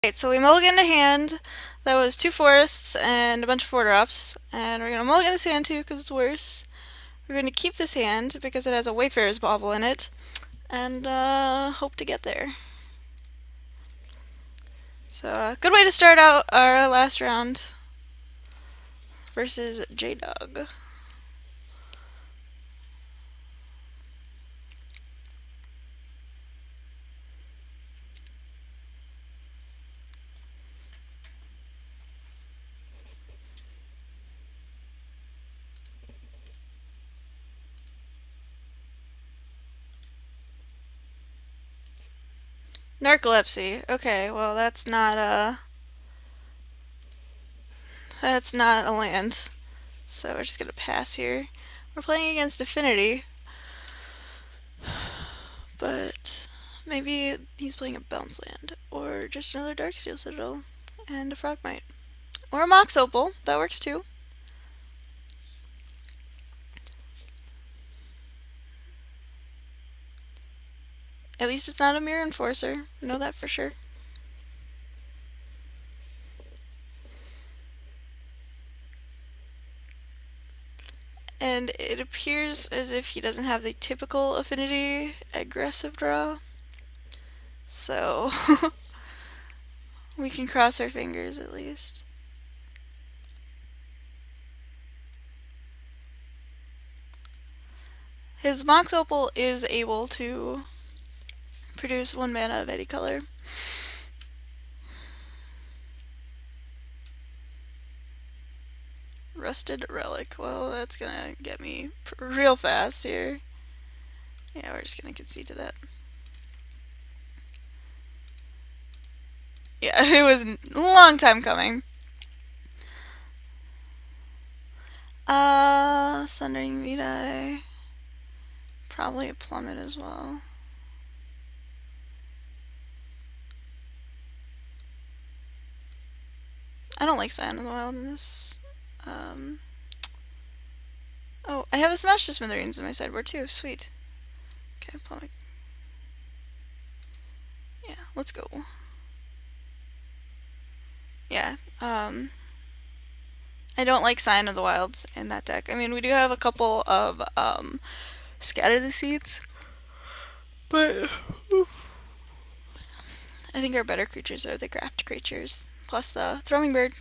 Right, so we mulliganed a hand. That was 2 forests and a bunch of 4-drops. And we're going to mulligan this hand too because it's worse. We're going to keep this hand because it has a Wayfarer's Bauble in it. And hope to get there. So, good way to start out our last round versus J-Dog. Narcolepsy. Okay, well that's not a land. So we're just gonna pass here. We're playing against Affinity, but maybe he's playing a bounce land or just another Darksteel Citadel and a Frogmite. Or a Mox Opal, that works too. At least it's not a Mirror Enforcer, I know that for sure. And it appears as if he doesn't have the typical Affinity aggressive draw. So, we can cross our fingers at least. His Mox Opal is able to produce 1 mana of any color. Rusted Relic. Well, that's gonna get me real fast here. Yeah, we're just gonna concede to that. Yeah, it was a long time coming. Sundering Vitae. Probably a Plummet as well. I don't like Scion of the Wild in this. Oh, I have a Smash to Smithereens in my sideboard too. Sweet. Okay, Plummet. Yeah, let's go. Yeah, I don't like Scion of the Wilds in that deck. I mean, we do have a couple of Scatter the Seeds, but I think our better creatures are the Graft creatures, plus the Throwing Bird.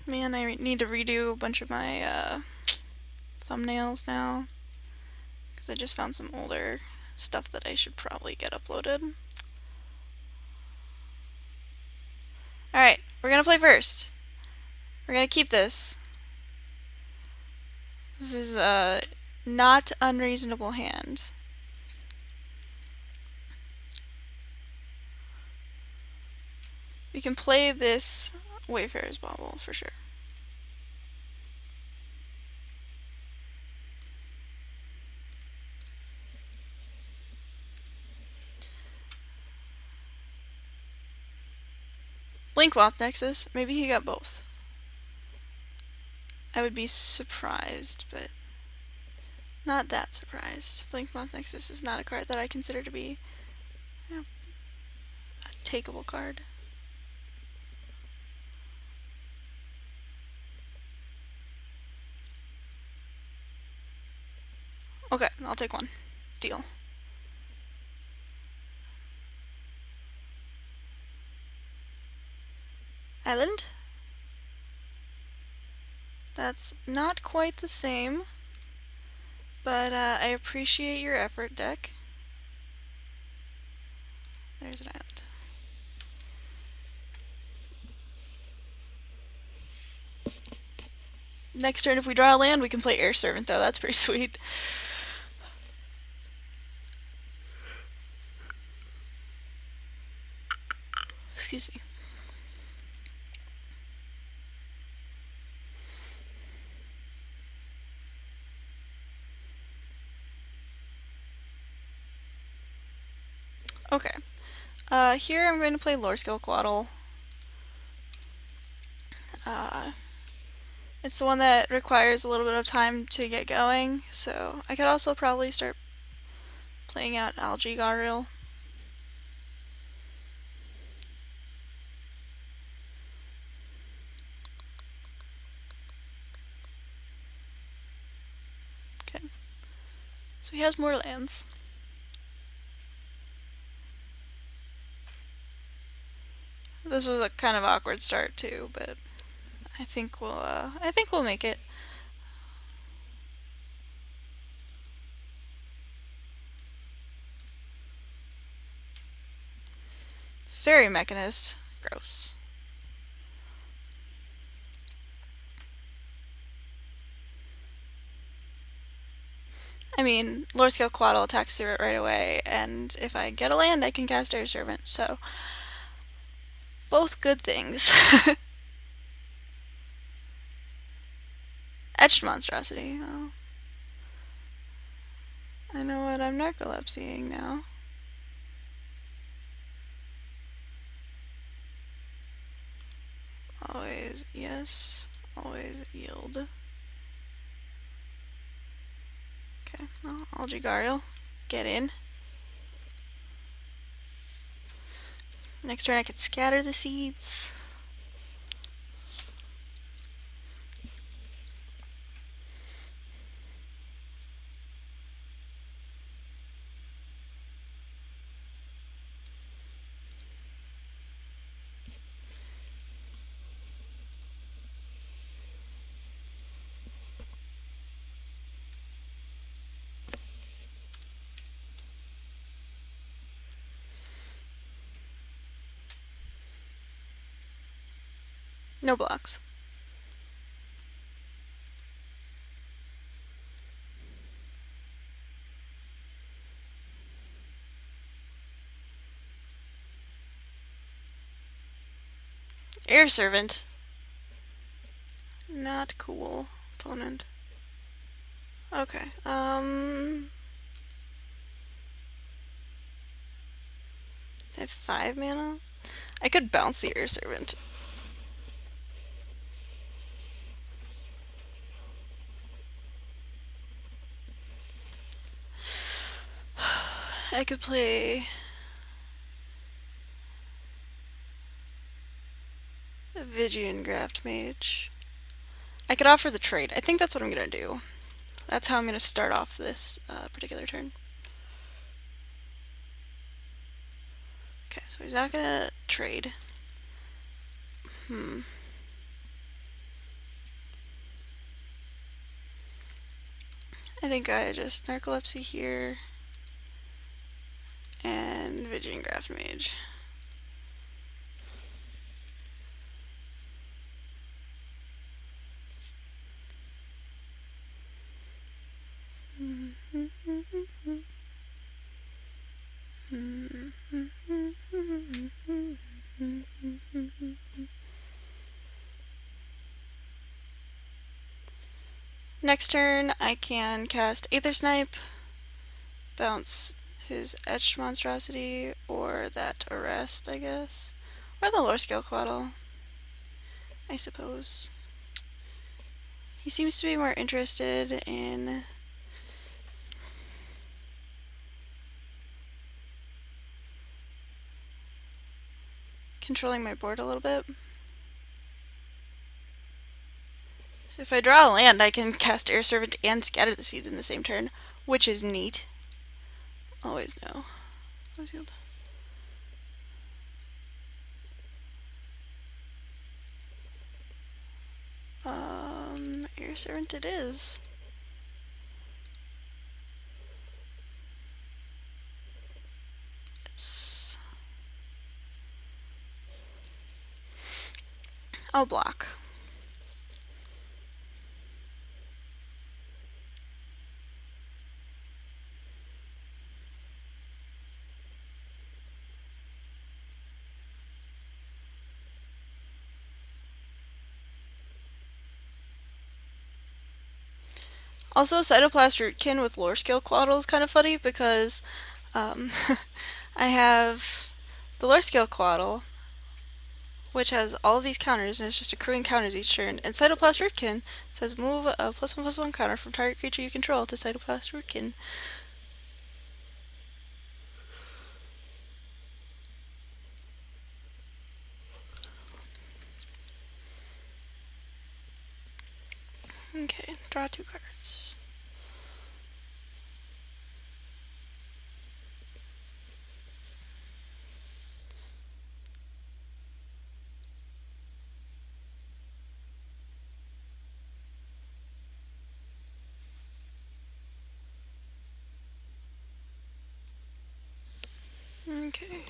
Man, I need to redo a bunch of my thumbnails now, because I just found some older stuff that I should probably get uploaded. Alright, we're gonna play first. We're gonna keep this. This is a not unreasonable hand. We can play this Wayfarer's Bauble for sure. Blinkmoth Nexus, maybe he got both. I would be surprised, but not that surprised. Blinkmoth Nexus is not a card that I consider to be a takeable card. Okay, I'll take one. Deal. Island? That's not quite the same, but I appreciate your effort, deck. There's an island. Next turn, if we draw a land, we can play Air Servant, though. That's pretty sweet. Excuse me. Okay. Here I'm going to play Lore Skill Quaddle. Uh, it's the one that requires a little bit of time to get going, so I could also probably start playing out Algae Garrel. Okay. So he has more lands. This was a kind of awkward start too, but I think we'll make it. Fairy Mechanist. Gross. I mean, Lore Scale Quaddle attacks through it right away, and if I get a land, I can cast Air Servant, so both good things. Etched Monstrosity. Oh. I know what I'm narcolepsying now. Always yes. Always yield. Okay, well, Algae Garrel. Get in. Next turn I could scatter the seeds. No blocks. Air Servant. Not cool, opponent. Okay, I have 5 mana? I could bounce the Air Servant. I could play a Vigian Graft Mage. I could offer the trade. I think that's what I'm gonna do. That's how I'm gonna start off this particular turn. Okay, so he's not gonna trade. I think I just Narcolepsy here and Vigian Graft Mage. Next turn, I can cast Aether Snipe, bounce his Etched Monstrosity, or that Arrest, I guess. Or the Lore Scale Quaddle, I suppose. He seems to be more interested in controlling my board a little bit. If I draw a land, I can cast Air Servant and Scatter the Seeds in the same turn, which is neat. Always know. Air Servant it is. Yes. I'll block. Also, Cytoplast Rootkin with Lore Scale Quaddle is kind of funny because I have the lower skill Quaddle, which has all of these counters, and it's just accruing counters each turn. And Cytoplast Rootkin says move a +1/+1 counter from target creature you control to Cytoplast Rootkin. Okay, draw 2 cards. Okay.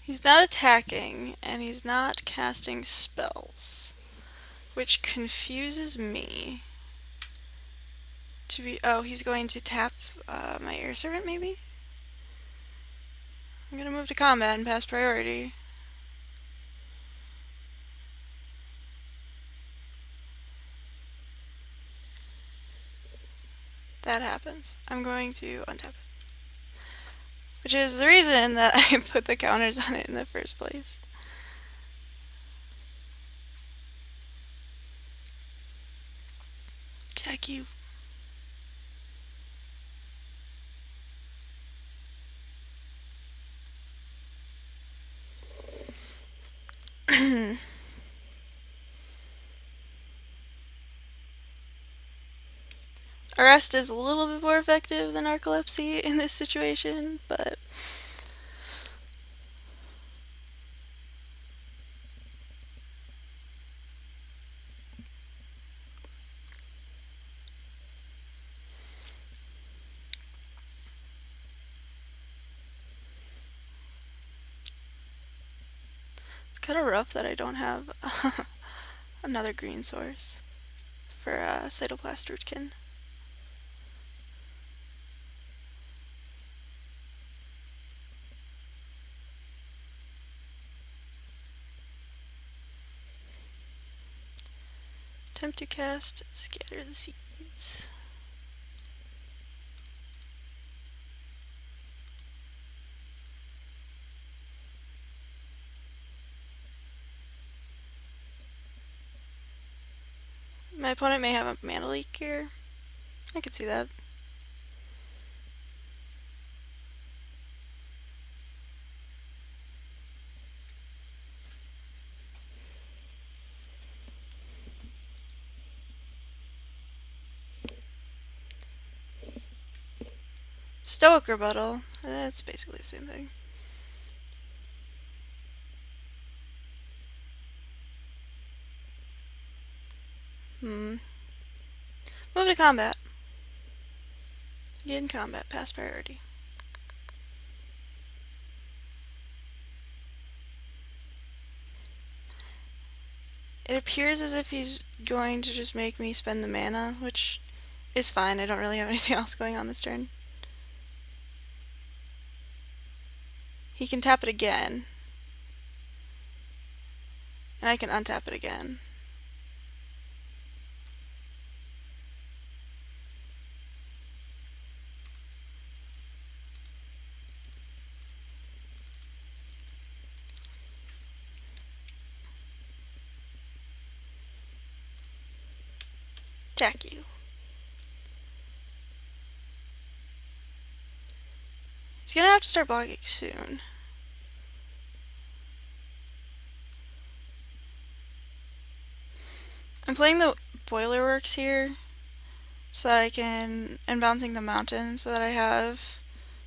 He's not attacking, and he's not casting spells, which confuses me. Oh, he's going to tap my Air Servant, maybe? I'm gonna move to combat and pass priority. That happens. I'm going to untap it. Which is the reason that I put the counters on it in the first place. Jackie. Arrest is a little bit more effective than Narcolepsy in this situation, but it's kind of rough that I don't have another green source for Cytoplast Rootkin. Attempt to cast Scatter the Seeds. My opponent may have a mana leak here. I could see that. Stoic Rebuttal. That's basically the same thing. Move to combat. Get in combat. Pass priority. It appears as if he's going to just make me spend the mana, which is fine. I don't really have anything else going on this turn. He can tap it again. And I can untap it again. Attack you. He's gonna have to start blocking soon. I'm playing the Boiler Works here so that I can, and bouncing the mountain so that I have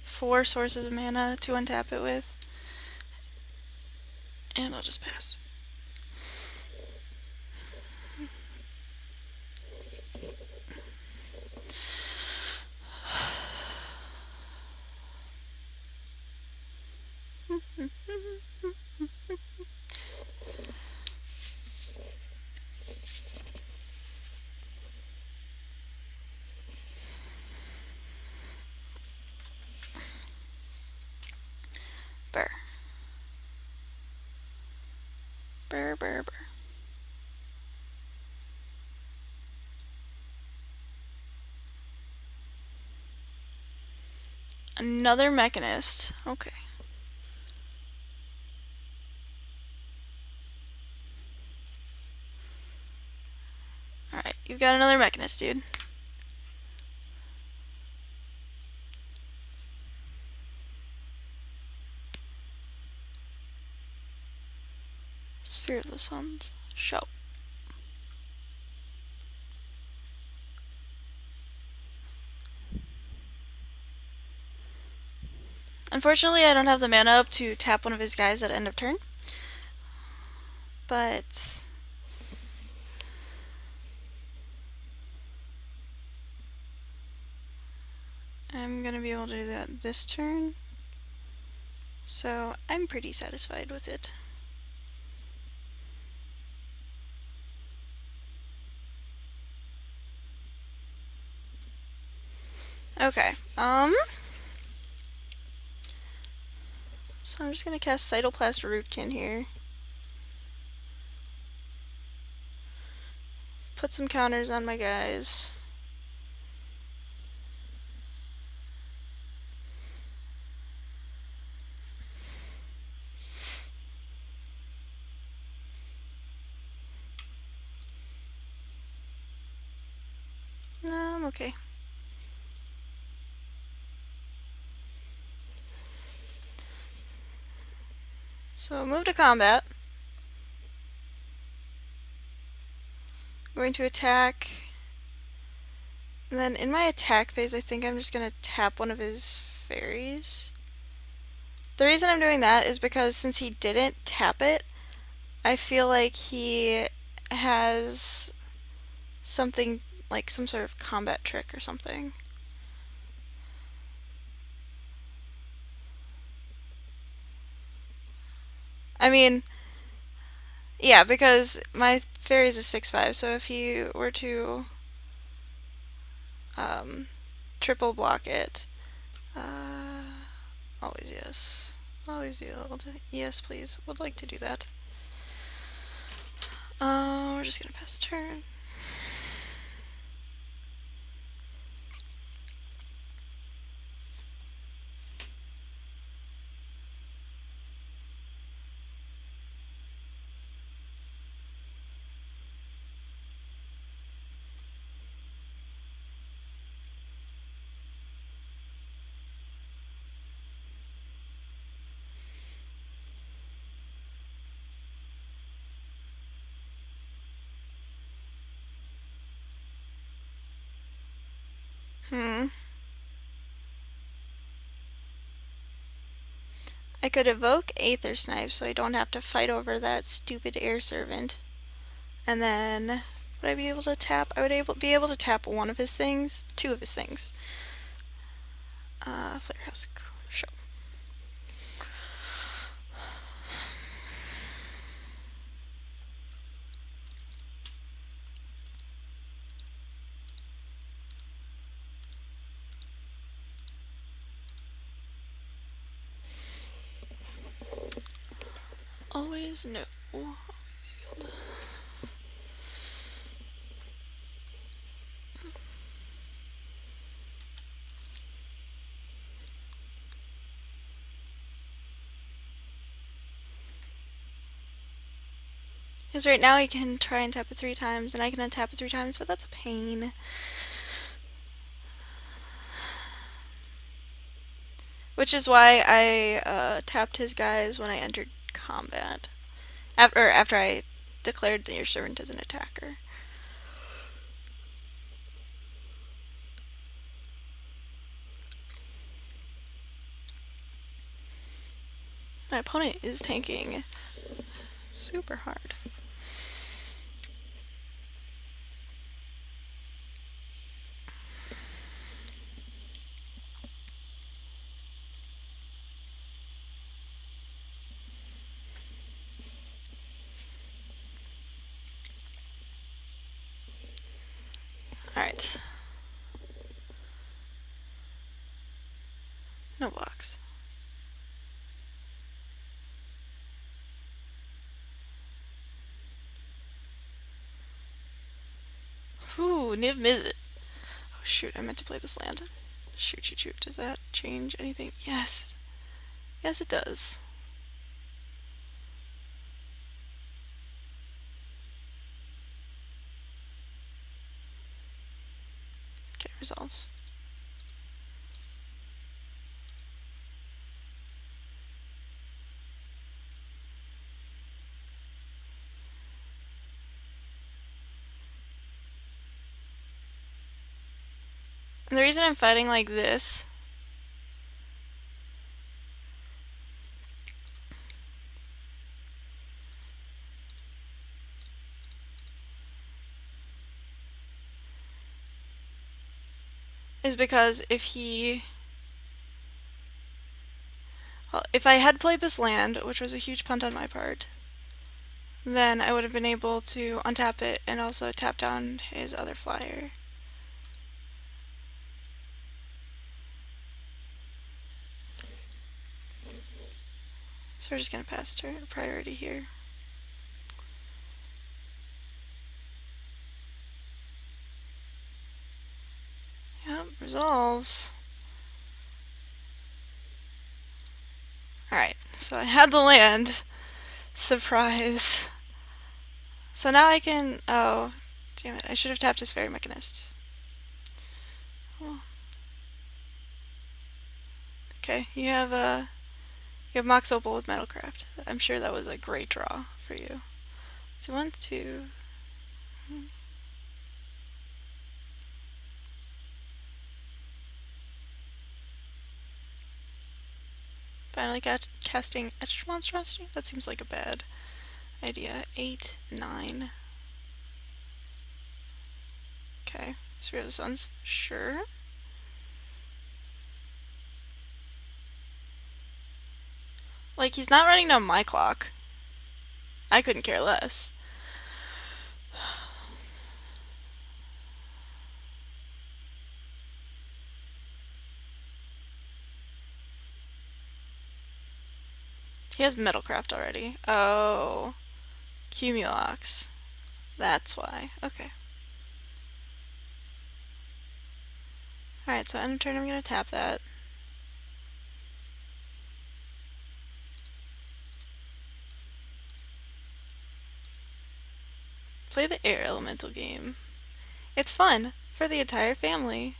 4 sources of mana to untap it with. And I'll just pass. Burr. Burr, burr, burr. Another mechanist. Okay. Alright, you've got another mechanist, dude. Sphere of the Suns. Show. Unfortunately, I don't have the mana up to tap one of his guys at end of turn. But I'm gonna be able to do that this turn. So I'm pretty satisfied with it. Okay, so I'm just gonna cast Cytoplast Rootkin here. Put some counters on my guys. No, I'm okay. So move to combat. I'm going to attack. And then in my attack phase, I think I'm just going to tap one of his fairies. The reason I'm doing that is because since he didn't tap it, I feel like he has something like some sort of combat trick or something. I mean, yeah, because my fairy is a 6/5, so if he were to triple block it, always yes. Always yield. Yes, please. Would like to do that. We're just gonna pass the turn. I could evoke Aether Snipe so I don't have to fight over that stupid air servant. And then would I be able to tap? I would be able to tap one of his things, two of his things. Flare House Show. Always no. Always yield. Because right now he can try and tap it 3 times, and I can untap it 3 times, but that's a pain. Which is why I tapped his guys when I entered combat. After I declared your servant as an attacker. My opponent is tanking super hard. Alright. No blocks. Ooh, Niv Mizzet. Oh shoot, I meant to play this land. Shoot, shoot, shoot. Does that change anything? Yes. Yes, it does. Okay, resolves. And the reason I'm fighting like this is because if I had played this land, which was a huge punt on my part, then I would have been able to untap it and also tap down his other flyer. So we're just going to pass turn priority here. Yep, resolves. Alright, so I had the land. Surprise. So now I can... Oh, damn it. I should have tapped his Fairy Mechanist. Oh. Okay, you have Mox Opal with Metalcraft. I'm sure that was a great draw for you. So 1, 2... Finally casting Etched Monstrosity? That seems like a bad idea. 8, 9. Okay, Sphere of the Suns. Sure. Like, he's not running down my clock. I couldn't care less. He has Metalcraft already. Oh. Cumulox. That's why. Okay. Alright, so end of turn I'm gonna tap that. Play the air elemental game. It's fun for the entire family.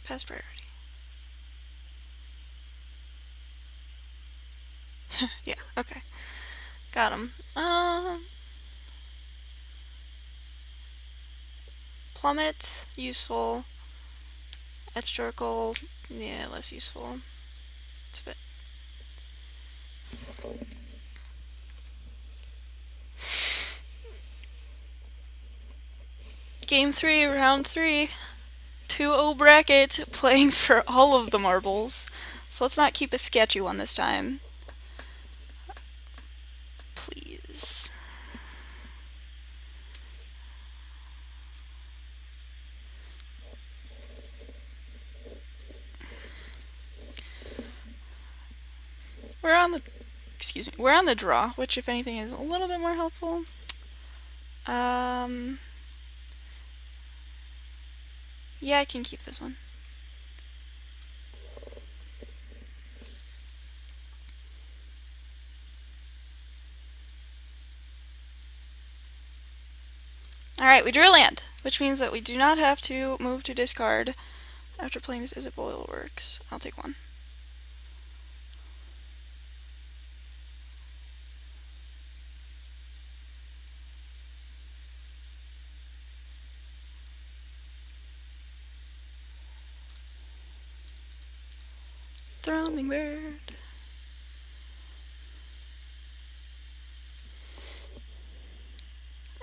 Pass priority. Yeah, okay. Got him. Plummet, useful. Etched Oracle, yeah, less useful. It's a bit. Game 3, round 3. 2-0 bracket, playing for all of the marbles. So let's not keep a sketchy one this time. Please. We're on the draw, which if anything is a little bit more helpful. Yeah, I can keep this one. Alright, we drew a land, which means that we do not have to move to discard after playing this. Is it Boil Works? I'll take one. Thrumming Bird.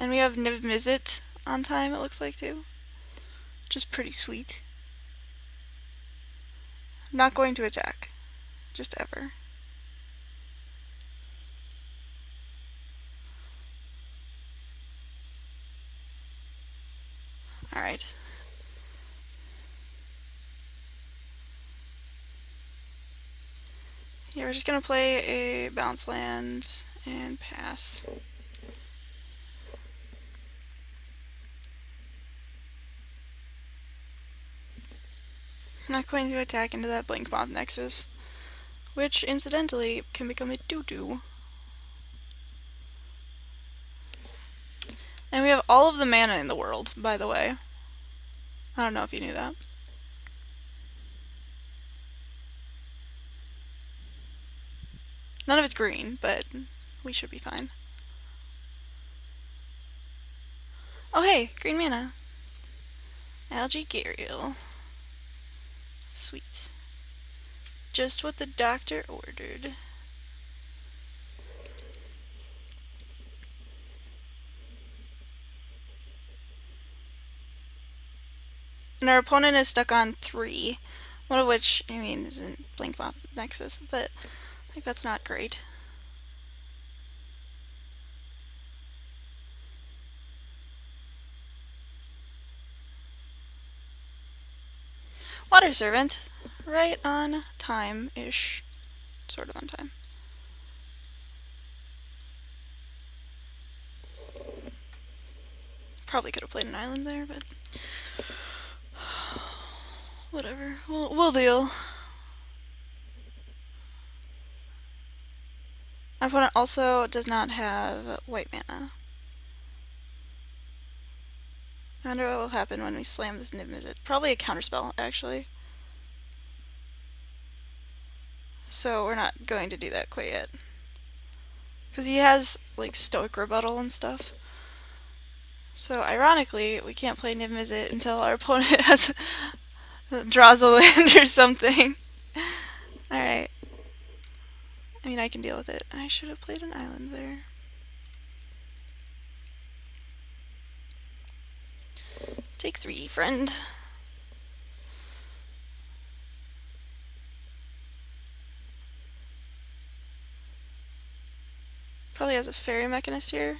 And we have Niv Mizzet on time, it looks like, too. Which is pretty sweet. I'm not going to attack. Just ever. Alright. Yeah, we're just gonna play a bounce land and pass. Not going to attack into that Blink Moth Nexus, which incidentally can become a doo-doo. And we have all of the mana in the world, by the way. I don't know if you knew that. None of it's green, but we should be fine. Oh hey, green mana. Algae Gariel. Sweet. Just what the doctor ordered. And our opponent is stuck on 3. One of which, I mean, isn't Blink Moth Nexus, but I think that's not great. Water Servant. Right on time-ish. Sort of on time. Probably could have played an island there, but whatever. We'll deal. My opponent also does not have white mana. I wonder what will happen when we slam this Niv-Mizzet. Probably a counterspell, actually. So we're not going to do that quite yet. Because he has, like, Stoic Rebuttal and stuff. So, ironically, we can't play Niv-Mizzet until our opponent draws a land or something. Alright. I mean, I can deal with it. I should have played an island there. Take 3, friend. Probably has a Fairy Mechanist here.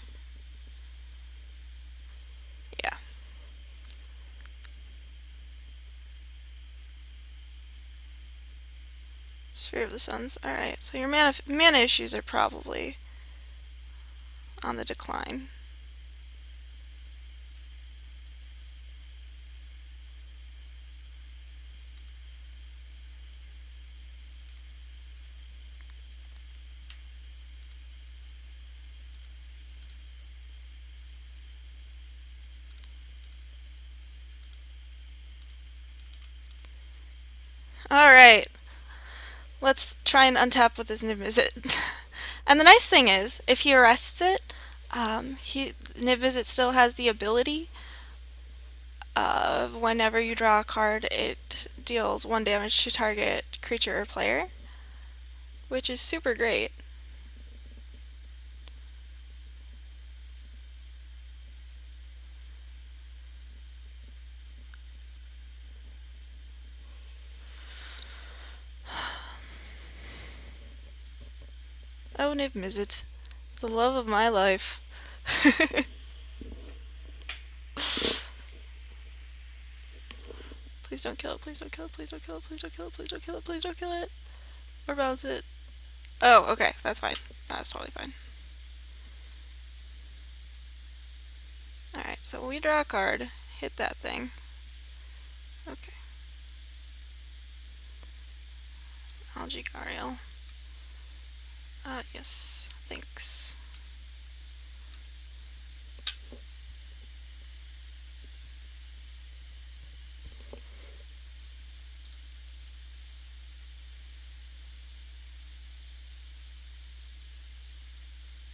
Yeah. Sphere of the Suns. Alright, so your mana issues are probably on the decline. Alright. Let's try and untap with this Niv-Mizzet. And the nice thing is, if he arrests it, Niv-Mizzet still has the ability of whenever you draw a card, it deals 1 damage to target creature or player, which is super great. Oh, Niv-Mizzet, the love of my life. Please don't kill it, please don't kill it, please don't kill it, please don't kill it, please don't kill it, please don't kill it. Or bounce it. Oh, okay, that's fine. That's totally fine. Alright, so we draw a card, hit that thing. Okay. Algae Gariel. Yes, thanks.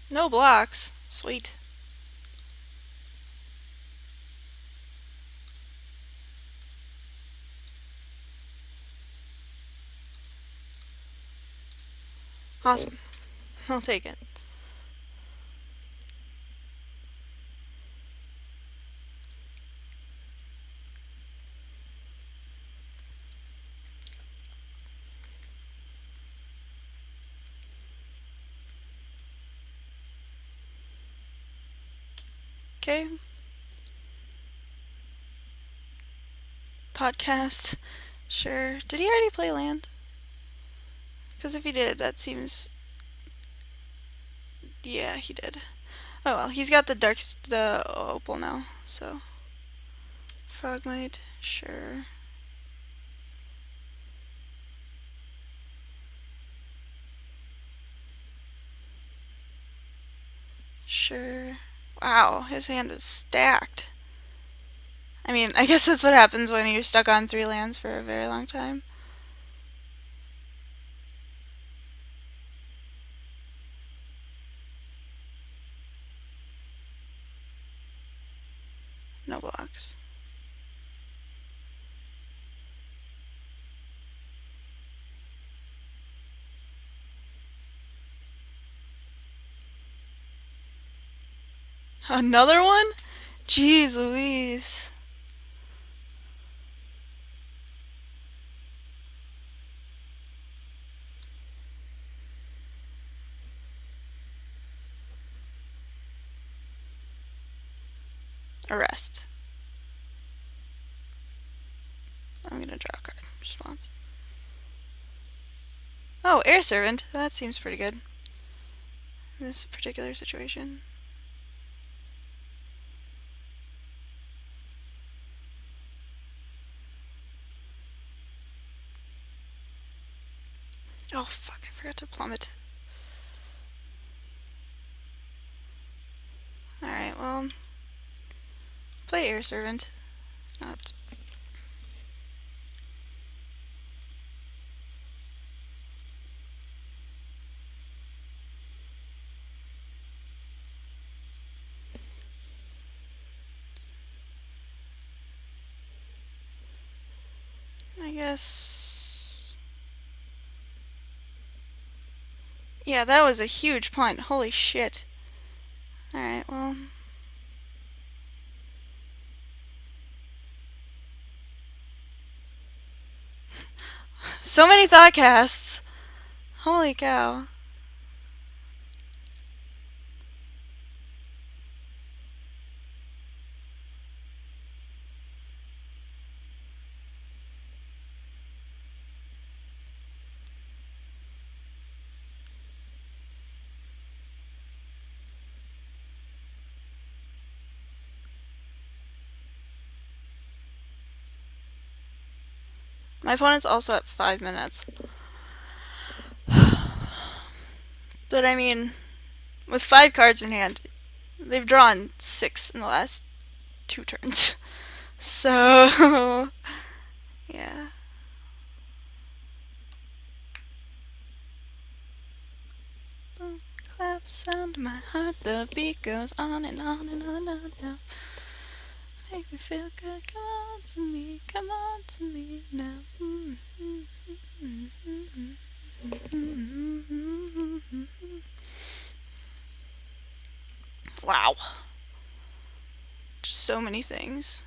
No blocks. Sweet. Awesome. I'll take it. Okay. Podcast. Sure. Did he already play land? Because if he did, that seems... Yeah, he did. Oh well, he's got the opal now, so... Frogmite, sure. sure. Wow, his hand is stacked. I mean, I guess that's what happens when you're stuck on 3 lands for a very long time. No blocks. Another one? Jeez Louise. Arrest. I'm gonna draw a card. Response. Oh, Air Servant. That seems pretty good in this particular situation. Oh fuck, I forgot to plummet. Alright, well, play Air Servant. No, it's I guess... Yeah, that was a huge punt. Holy shit. Alright, well... So many thought casts! Holy cow. My opponent's also at 5 minutes. But I mean, with 5 cards in hand, they've drawn 6 in the last 2 turns. So, yeah. Boom, clap, sound my heart, the beat goes on and on and on and on. Make me feel good, come on to me now. Wow. Just so many things.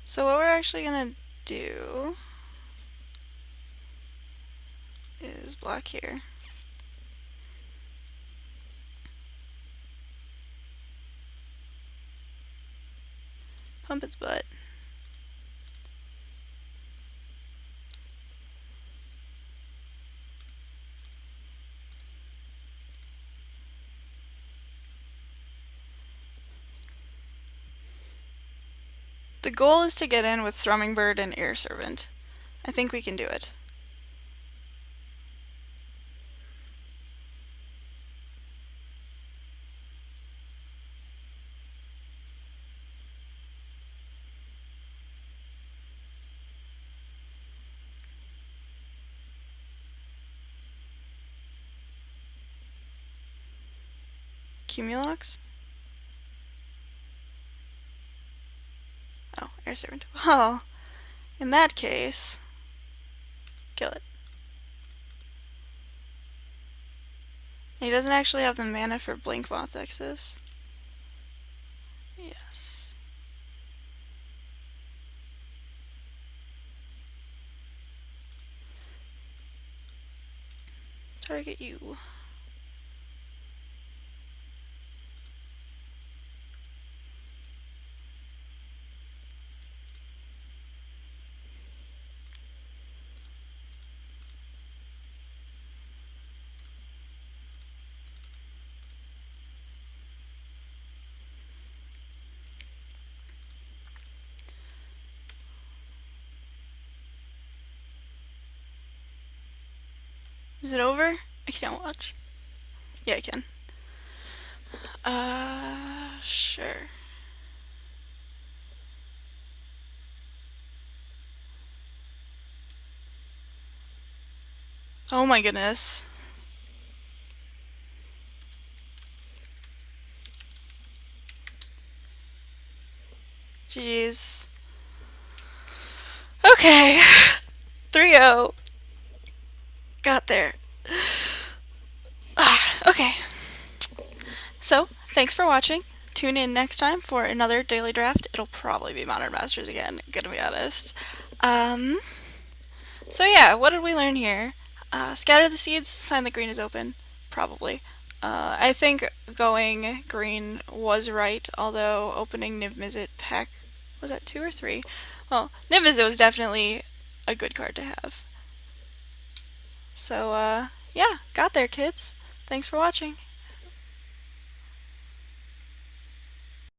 So what we're actually gonna do is block here. Pump its butt. The goal is to get in with Thrumming Bird and Air Servant. I think we can do it. Cumulux? Oh, Air Servant. Well, in that case, kill it. He doesn't actually have the mana for Blink Moth Exodus. Yes. Target you. Is it over? I can't watch. Yeah, I can. Sure. Oh my goodness. Jeez. Okay. 3-0. Got there. Okay. So, thanks for watching. Tune in next time for another daily draft. It'll probably be Modern Masters again, gonna be honest. Um, so yeah, what did we learn here? Scatter the seeds, sign that green is open. Probably. I think going green was right, although opening Niv-Mizzet pack, was that 2 or 3? Well, Niv-Mizzet was definitely a good card to have. So, yeah, got there, kids. Thanks for watching.